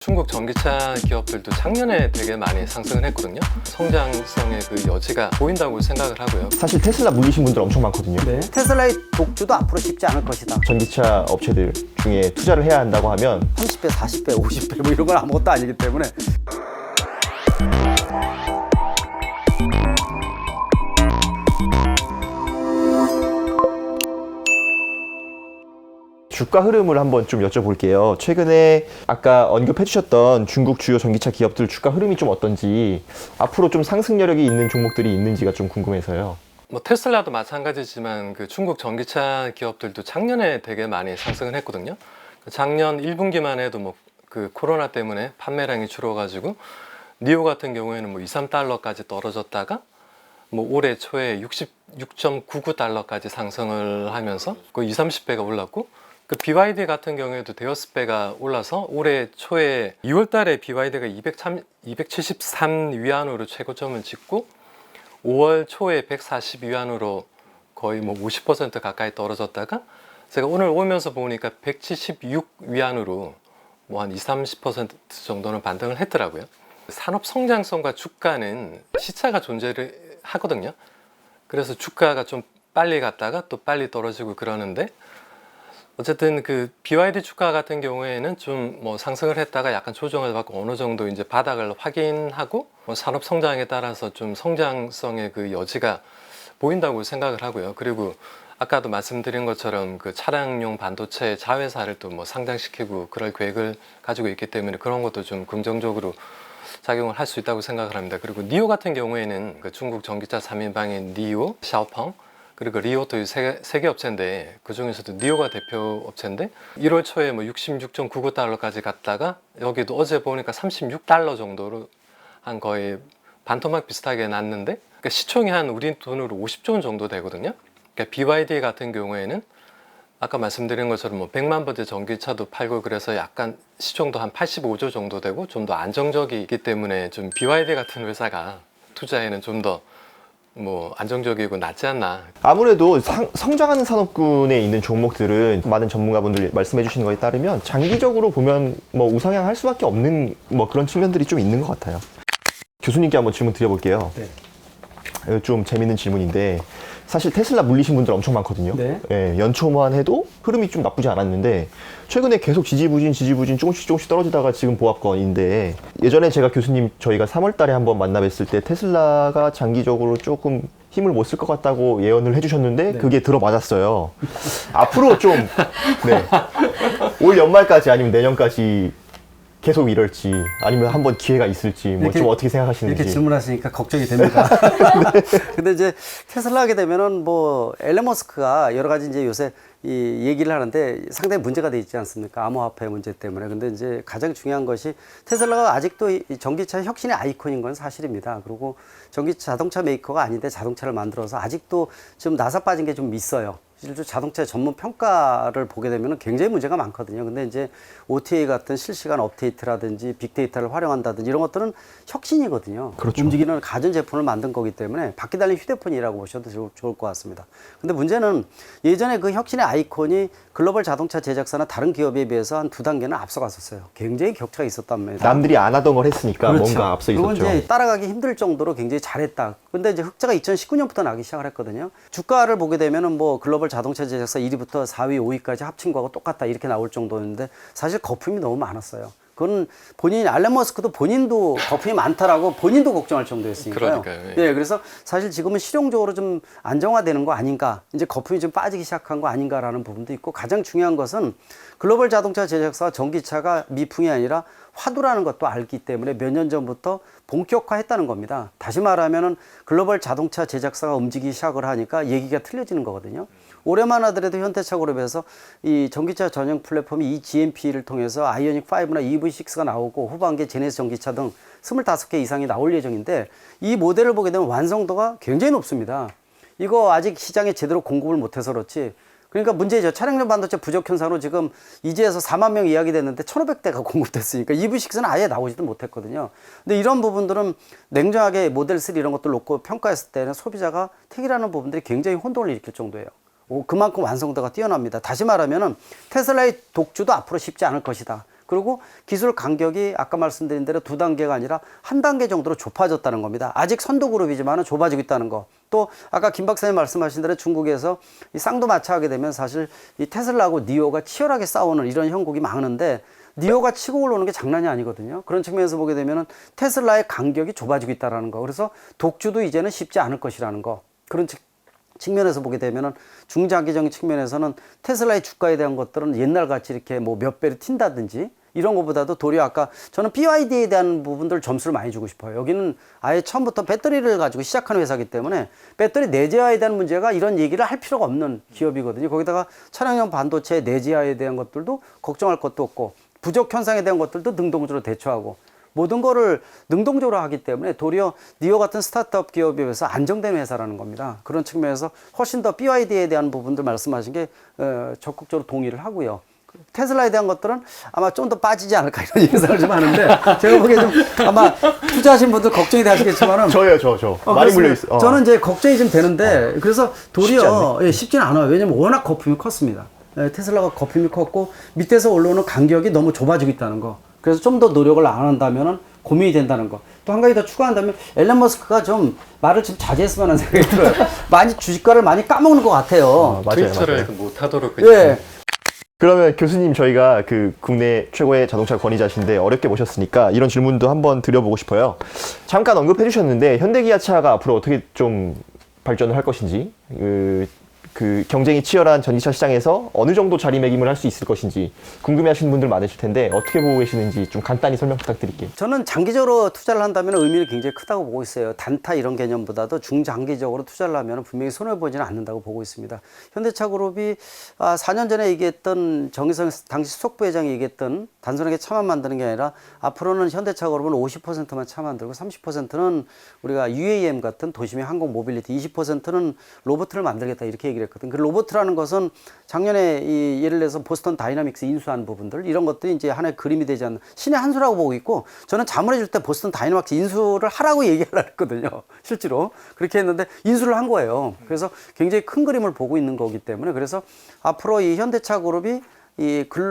중국 전기차 기업들도 작년에 되게 많이 상승을 했거든요. 성장성의 그 여지가 보인다고 생각을 하고요. 사실 테슬라 물리신 분들 엄청 많거든요. 네. 테슬라의 독주도 앞으로 쉽지 않을 것이다. 전기차 업체들 중에 투자를 해야 한다고 하면 30배, 40배, 50배 뭐 이런 건 아무것도 아니기 때문에. 주가 흐름을 한번 좀 여쭤볼게요. 최근에 아까 언급해 주셨던 중국 주요 전기차 기업들 주가 흐름이 좀 어떤지, 앞으로 좀 상승 여력이 있는 종목들이 있는지가 좀 궁금해서요. 뭐 테슬라도 마찬가지지만 그 중국 전기차 기업들도 작년에 되게 많이 상승을 했거든요. 작년 1분기만 해도 뭐 그 코로나 때문에 판매량이 줄어가지고 니오 같은 경우에는 뭐 2, 3달러까지 떨어졌다가 뭐 올해 초에 66.99달러까지 상승을 하면서 그 2, 30배가 올랐고, 그 BYD 같은 경우에도 대여섯 배가 올라서 올해 초에 2월 달에 BYD가 273 위안으로 최고점을 찍고 5월 초에 140 위안으로 거의 뭐 50% 가까이 떨어졌다가 제가 오늘 오면서 보니까 176 위안으로 뭐 한 20-30% 정도는 반등을 했더라고요. 산업 성장성과 주가는 시차가 존재를 하거든요. 그래서 주가가 좀 빨리 갔다가 또 빨리 떨어지고 그러는데, 어쨌든 그 BYD 주가 같은 경우에는 좀 뭐 상승을 했다가 약간 조정을 받고 어느 정도 이제 바닥을 확인하고 뭐 산업 성장에 따라서 좀 성장성의 그 여지가 보인다고 생각을 하고요. 그리고 아까도 말씀드린 것처럼 그 차량용 반도체 자회사를 또 뭐 상장시키고 그럴 계획을 가지고 있기 때문에 그런 것도 좀 긍정적으로 작용을 할 수 있다고 생각을 합니다. 그리고 니오 같은 경우에는 그 중국 전기차 3인방인 니오, 샤오펑, 그리고 리오도 세계 업체인데 그 중에서도 니오가 대표 업체인데 1월 초에 뭐 66.99달러까지 갔다가 여기도 어제 보니까 36달러 정도로 한 거의 반토막 비슷하게 났는데, 그러니까 시총이 한 우리 돈으로 50조 원 정도 되거든요. 그러니까 BYD 같은 경우에는 아까 말씀드린 것처럼 뭐 100만 번째 전기차도 팔고 그래서 약간 시총도 한 85조 정도 되고 좀 더 안정적이기 때문에 좀 BYD 같은 회사가 투자에는 좀 더 뭐 안정적이고 낫지 않나. 아무래도 성장하는 산업군에 있는 종목들은 많은 전문가분들이 말씀해 주시는 거에 따르면 장기적으로 보면 뭐 우상향할 수밖에 없는 뭐 그런 측면들이 좀 있는 것 같아요. 교수님께 한번 질문 드려볼게요. 네. 이거 좀 재밌는 질문인데, 사실 테슬라 물리신 분들 엄청 많거든요. 네. 예, 연초만 해도 흐름이 좀 나쁘지 않았는데 최근에 계속 지지부진 조금씩 떨어지다가 지금 보합권인데, 예전에 제가 교수님 저희가 3월 달에 한번 만나 뵀을 때 테슬라가 장기적으로 조금 힘을 못 쓸 것 같다고 예언을 해주셨는데 네. 그게 들어맞았어요. 앞으로 좀 네, 올 연말까지 아니면 내년까지 계속 이럴지 아니면 한번 기회가 있을지 뭐 좀 어떻게 생각하시는지. 이렇게 질문하시니까 걱정이 됩니다. 네. 근데 이제 테슬라 하게 되면은 뭐 앨런 머스크가 여러 가지 이제 요새 이 얘기를 하는데 상당히 문제가 돼 있지 않습니까? 암호화폐 문제 때문에. 근데 이제 가장 중요한 것이 테슬라가 아직도 이 전기차 혁신의 아이콘인 건 사실입니다. 그리고 자동차 메이커가 아닌데 자동차를 만들어서 아직도 좀 나사 빠진 게 좀 있어요. 실제 자동차 전문 평가를 보게 되면 굉장히 문제가 많거든요. 근데 이제 OTA 같은 실시간 업데이트라든지 빅데이터를 활용한다든지 이런 것들은 혁신이거든요. 그렇죠. 움직이는 가전 제품을 만든 거기 때문에 바퀴 달린 휴대폰이라고 보셔도 좋을 것 같습니다. 근데 문제는 예전에 그 혁신의 아이콘이 글로벌 자동차 제작사나 다른 기업에 비해서 한 두 단계는 앞서갔었어요. 굉장히 격차가 있었답니다. 남들이 안 하던 걸 했으니까 그렇죠. 뭔가 앞서 그건 있었죠. 이제 따라가기 힘들 정도로 굉장히 잘했다. 근데 이제 흑자가 2019년부터 나기 시작을 했거든요. 주가를 보게 되면은 뭐 글로벌 자동차 제작사 1위부터 4위, 5위까지 합친 거하고 똑같다 이렇게 나올 정도였는데 사실 거품이 너무 많았어요. 그건 앨런 머스크도 본인도 거품이 많다라고 본인도 걱정할 정도였으니까요. 그러니까요. 네, 그래서 사실 지금은 실용적으로 좀 안정화되는 거 아닌가, 이제 거품이 좀 빠지기 시작한 거 아닌가라는 부분도 있고, 가장 중요한 것은 글로벌 자동차 제작사가 전기차가 미풍이 아니라 화두라는 것도 알기 때문에 몇 년 전부터 본격화했다는 겁니다. 다시 말하면은 글로벌 자동차 제작사가 움직이기 시작을 하니까 얘기가 틀려지는 거거든요. 올해만 하더라도 현대차 그룹에서 이 전기차 전용 플랫폼이 이 GMP를 통해서 아이오닉 5나 EV6가 나오고 후반기에 제네시스 전기차 등 25개 이상이 나올 예정인데, 이 모델을 보게 되면 완성도가 굉장히 높습니다. 이거 아직 시장에 제대로 공급을 못해서 그렇지. 그러니까 문제죠. 차량용 반도체 부족 현상으로 지금 이제에서 4만 명 이야기 됐는데 1,500대가 공급됐으니까 EV6는 아예 나오지도 못했거든요. 근데 이런 부분들은 냉정하게 모델 3 이런 것들 놓고 평가했을 때는 소비자가 택이라는 부분들이 굉장히 혼동을 일으킬 정도예요. 그만큼 완성도가 뛰어납니다. 다시 말하면 테슬라의 독주도 앞으로 쉽지 않을 것이다. 그리고 기술 간격이 아까 말씀드린 대로 2단계가 아니라 1단계 정도로 좁아졌다는 겁니다. 아직 선도 그룹이지만 좁아지고 있다는 거. 또 아까 김 박사님 말씀하신 대로 중국에서 이 쌍두마차하게 되면 사실 이 테슬라하고 니오가 치열하게 싸우는 이런 형국이 많은데 니오가 치고 올라오는 게 장난이 아니거든요. 그런 측면에서 보게 되면은 테슬라의 간격이 좁아지고 있다는 거. 그래서 독주도 이제는 쉽지 않을 것이라는 거. 그런 측면에서 보게 되면은 중장기적인 측면에서는 테슬라의 주가에 대한 것들은 옛날 같이 이렇게 뭐 몇 배로 튄다든지 이런 것보다도 도리어 아까 저는 BYD에 대한 부분들 점수를 많이 주고 싶어요. 여기는 아예 처음부터 배터리를 가지고 시작하는 회사이기 때문에 배터리 내재화에 대한 문제가 이런 얘기를 할 필요가 없는 기업이거든요. 거기다가 차량용 반도체 내재화에 대한 것들도 걱정할 것도 없고 부족 현상에 대한 것들도 능동적으로 대처하고 모든 거를 능동적으로 하기 때문에 도리어 니오 같은 스타트업 기업에 비해서 안정된 회사라는 겁니다. 그런 측면에서 훨씬 더 BYD에 대한 부분들 말씀하신 게 적극적으로 동의를 하고요. 테슬라에 대한 것들은 아마 좀 더 빠지지 않을까 이런 예상을 좀 하는데 제가 보기에 좀 아마 투자하신 분들 걱정이 되시겠지만은 저 많이 물려 있어. 저는 이제 걱정이 좀 되는데 그래서 도리어 쉽지는 않아요. 왜냐면 워낙 거품이 컸습니다. 테슬라가 거품이 컸고 밑에서 올라오는 간격이 너무 좁아지고 있다는 거. 그래서 좀 더 노력을 안 한다면은 고민이 된다는 거. 또 한 가지 더 추가한다면 앨런 머스크가 좀 말을 좀 자제했으면 하는 생각이 들어요. 많이 주식가를 많이 까먹는 것 같아요. 트위터를 못하도록 그냥. 예. 그러면 교수님 저희가 그 국내 최고의 자동차 권위자신데 어렵게 모셨으니까 이런 질문도 한번 드려보고 싶어요. 잠깐 언급해 주셨는데 현대기아차가 앞으로 어떻게 좀 발전을 할 것인지 그 경쟁이 치열한 전기차 시장에서 어느 정도 자리매김을 할 수 있을 것인지 궁금해하시는 분들 많으실 텐데 어떻게 보고 계시는지 좀 간단히 설명 부탁드릴게요. 저는 장기적으로 투자를 한다면 의미를 굉장히 크다고 보고 있어요. 단타 이런 개념보다도 중장기적으로 투자를 하면 분명히 손해보지는 않는다고 보고 있습니다. 현대차 그룹이 4년 전에 얘기했던 정의성 당시 수석부회장이 얘기했던 단순하게 차만 만드는 게 아니라 앞으로는 현대차 그룹은 50%만 차 만들고 30%는 우리가 UAM 같은 도심의 항공 모빌리티, 20%는 로봇을 만들겠다 이렇게 얘기를 했거든. 그 로봇이라는 것은 작년에 예를 들어서 보스턴 다이나믹스 인수한 부분들 이런 것들이 이제 하나의 그림이 되지 않는 신의 한 수라고 보고 있고 저는 자문해 줄 때 보스턴 다이나믹스 인수를 하라고 얘기하려고 했거든요. 실제로 그렇게 했는데 인수를 한 거예요. 그래서 굉장히 큰 그림을 보고 있는 거기 때문에 그래서 앞으로 이 현대차 그룹이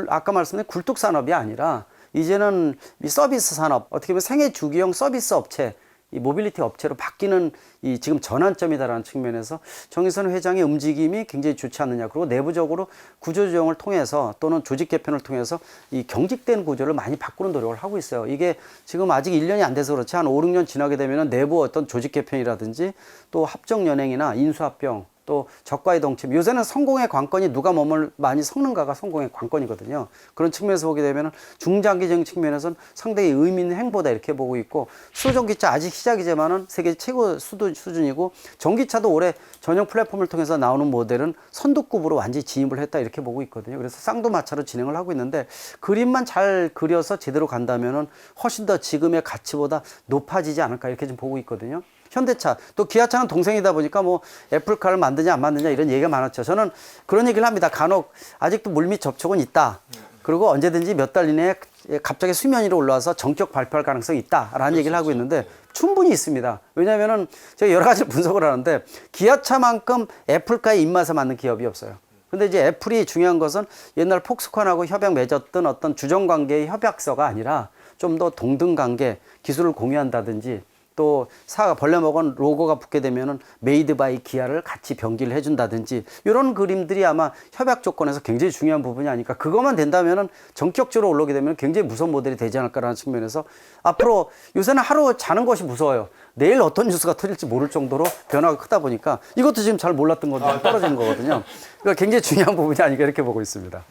아까 말씀드린 굴뚝 산업이 아니라 이제는 이 서비스 산업 어떻게 보면 생애 주기형 서비스 업체 이 모빌리티 업체로 바뀌는 이 지금 전환점이다라는 측면에서 정의선 회장의 움직임이 굉장히 좋지 않느냐. 그리고 내부적으로 구조조정을 통해서 또는 조직 개편을 통해서 이 경직된 구조를 많이 바꾸는 노력을 하고 있어요. 이게 지금 아직 1년이 안 돼서 그렇지 한 5, 6년 지나게 되면 내부 어떤 조직 개편이라든지 또 합종 연행이나 인수합병 또 적과의 동침. 요새는 성공의 관건이 누가 몸을 많이 섞는가가 성공의 관건이거든요. 그런 측면에서 보게 되면 중장기적인 측면에서는 상당히 의미 있는 행보다 이렇게 보고 있고 수소전기차 아직 시작이지만은 세계 최고 수준이고 전기차도 올해 전용 플랫폼을 통해서 나오는 모델은 선두급으로 완전히 진입을 했다 이렇게 보고 있거든요. 그래서 쌍두마차로 진행을 하고 있는데 그림만 잘 그려서 제대로 간다면은 훨씬 더 지금의 가치보다 높아지지 않을까 이렇게 좀 보고 있거든요. 현대차 또 기아차는 동생이다 보니까 뭐 애플카를 만드냐 안 만드냐 이런 얘기가 많았죠. 저는 그런 얘기를 합니다. 간혹 아직도 물밑 접촉은 있다. 그리고 언제든지 몇 달 이내에 갑자기 수면 위로 올라와서 정격 발표할 가능성이 있다라는 얘기를 하고 있는데 충분히 있습니다. 왜냐하면은 제가 여러 가지 분석을 하는데 기아차만큼 애플카의 입맛에 맞는 기업이 없어요. 근데 이제 애플이 중요한 것은 옛날 폭스콘하고 협약 맺었던 어떤 주정관계의 협약서가 아니라 좀 더 동등관계 기술을 공유한다든지 또 사가 벌레 먹은 로고가 붙게 되면은 메이드 바이 기아를 같이 병기를 해준다든지 이런 그림들이 아마 협약 조건에서 굉장히 중요한 부분이 아닐까. 그것만 된다면은 전격적으로 올라오게 되면 굉장히 무서운 모델이 되지 않을까라는 측면에서 앞으로 요새는 하루 자는 것이 무서워요. 내일 어떤 뉴스가 터질지 모를 정도로 변화가 크다 보니까 이것도 지금 잘 몰랐던 건데 떨어지는 거거든요. 그러니까 굉장히 중요한 부분이 아닐까 이렇게 보고 있습니다.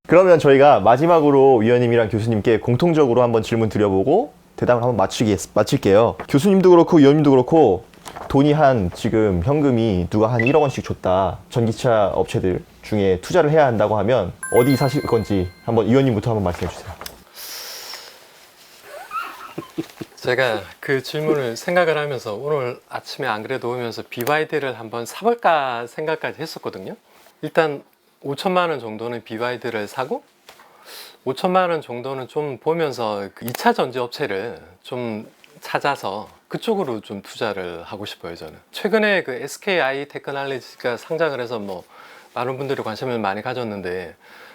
그러면 저희가 마지막으로 위원님이랑 교수님께 공통적으로 한번 질문 드려보고 대답을 한번 마칠게요. 교수님도 그렇고 위원님도 그렇고 돈이 지금 현금이 누가 한 1억 원씩 줬다. 전기차 업체들 중에 투자를 해야 한다고 하면 어디 사실 건지 한번 위원님부터 한번 말씀해 주세요. 제가 그 질문을 생각을 하면서 오늘 아침에 안 그래도 오면서 BYD를 한번 사볼까 생각까지 했었거든요. 일단 5천만 원 정도는 BYD를 사고 5천만 원 정도는 좀 보면서 그 2차 전지 업체를 좀 찾아서 그쪽으로 좀 투자를 하고 싶어요. 저는 최근에 그 SKI 테크놀로지가 상장을 해서 뭐 많은 분들이 관심을 많이 가졌는데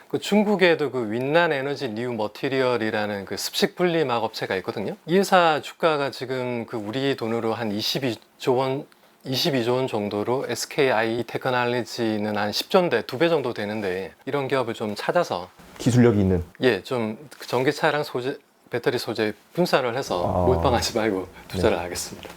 그 중국에도 그 윈난 에너지 뉴 머티리얼이라는 그 습식 분리막 업체가 있거든요. 이 회사 주가가 지금 그 우리 돈으로 한 22조 원 정도로 SKI 테크놀로지는 한 10조인데 2배 정도 되는데 이런 기업을 좀 찾아서 기술력이 있는. 예, 좀 전기차랑 배터리 소재 분산을 해서 몰빵하지 말고 투자를 하겠습니다.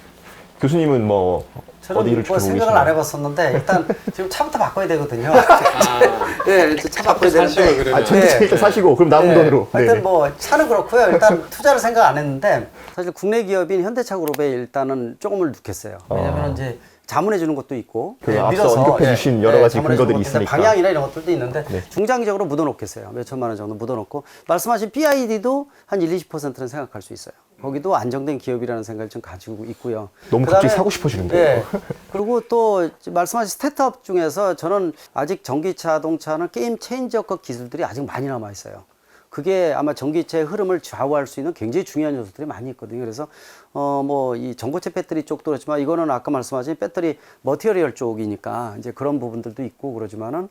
교수님은 뭐 저는 어디를 뭐 주로 생각을 안 해봤었는데 일단 지금 차부터 바꿔야 되거든요. 아, 네, 이제 차 바꿔야 사시고 되는데. 그러면. 전기차 일단 사시고 그럼 남은 돈으로. 하여튼 네. 뭐 차는 그렇고요. 일단 투자를 생각 안 했는데 사실 국내 기업인 현대차 그룹에 일단은 조금을 넣겠어요. 왜냐면 이제 자문해 주는 것도 있고 그 앞서 언급해 주신 여러 가지 자문해 근거들이 주는 것도 있는데 있으니까. 방향이나 이런 것들도 있는데 네. 중장기적으로 묻어 놓겠어요. 몇 천만 원 정도 묻어 놓고 말씀하신 BID도 한 1-20%는 생각할 수 있어요. 거기도 안정된 기업이라는 생각을 좀 가지고 있고요. 너무 그다음에 갑자기 사고 싶어지는데요. 네. 그리고 또 말씀하신 스타트업 중에서 저는 아직 전기차 자동차는 게임 체인저급 기술들이 아직 많이 남아 있어요. 그게 아마 전기차의 흐름을 좌우할 수 있는 굉장히 중요한 요소들이 많이 있거든요. 그래서 뭐 이 전고체 배터리 쪽도 그렇지만 이거는 아까 말씀하신 배터리 머티리얼 쪽이니까 이제 그런 부분들도 있고 그러지만은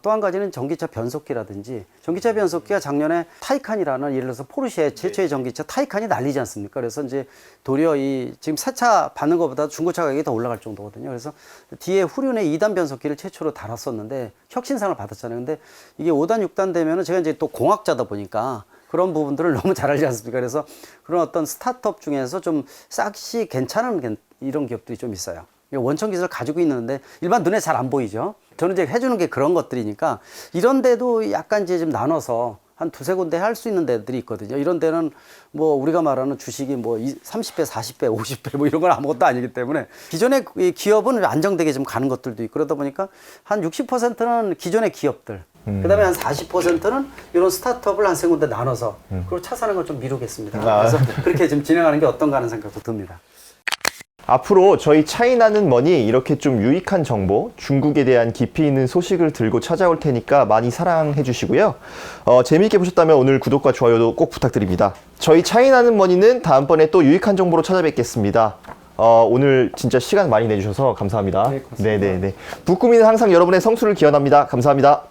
또 한 가지는 전기차 변속기라든지 전기차 변속기가 작년에 타이칸이라는 예를 들어서 포르쉐 최초의 전기차 타이칸이 날리지 않습니까? 그래서 이제 도리어 이 지금 새 차 받는 것보다 중고차 가격이 더 올라갈 정도거든요. 그래서 뒤에 후륜에 2단 변속기를 최초로 달았었는데 혁신상을 받았잖아요. 근데 이게 5단, 6단 되면은 제가 이제 또 공학자다 보니까 그런 부분들을 너무 잘 알지 않습니까? 그래서 그런 어떤 스타트업 중에서 좀 싹시 괜찮은 이런 기업들이 좀 있어요. 원천 기술을 가지고 있는데 일반 눈에 잘 안 보이죠. 저는 이제 해주는 게 그런 것들이니까 이런 데도 약간 이제 좀 나눠서 한 두세 군데 할 수 있는 데들이 있거든요. 이런 데는 뭐 우리가 말하는 주식이 뭐 30배, 40배, 50배 뭐 이런 건 아무것도 아니기 때문에 기존의 이 기업은 안정되게 좀 가는 것들도 있고 그러다 보니까 한 60%는 기존의 기업들 그다음에 한 40%는 이런 스타트업을 한 세 군데 나눠서 그리고 차 사는 걸 좀 미루겠습니다. 그래서 그렇게 좀 진행하는 게 어떤가 하는 생각도 듭니다. 앞으로 저희 차이나는 머니 이렇게 좀 유익한 정보, 중국에 대한 깊이 있는 소식을 들고 찾아올 테니까 많이 사랑해 주시고요. 재미있게 보셨다면 오늘 구독과 좋아요도 꼭 부탁드립니다. 저희 차이나는 머니는 다음번에 또 유익한 정보로 찾아뵙겠습니다. 오늘 진짜 시간 많이 내주셔서 감사합니다. 네, 고맙습니다. 네네네. 북구미는 항상 여러분의 성수를 기원합니다. 감사합니다.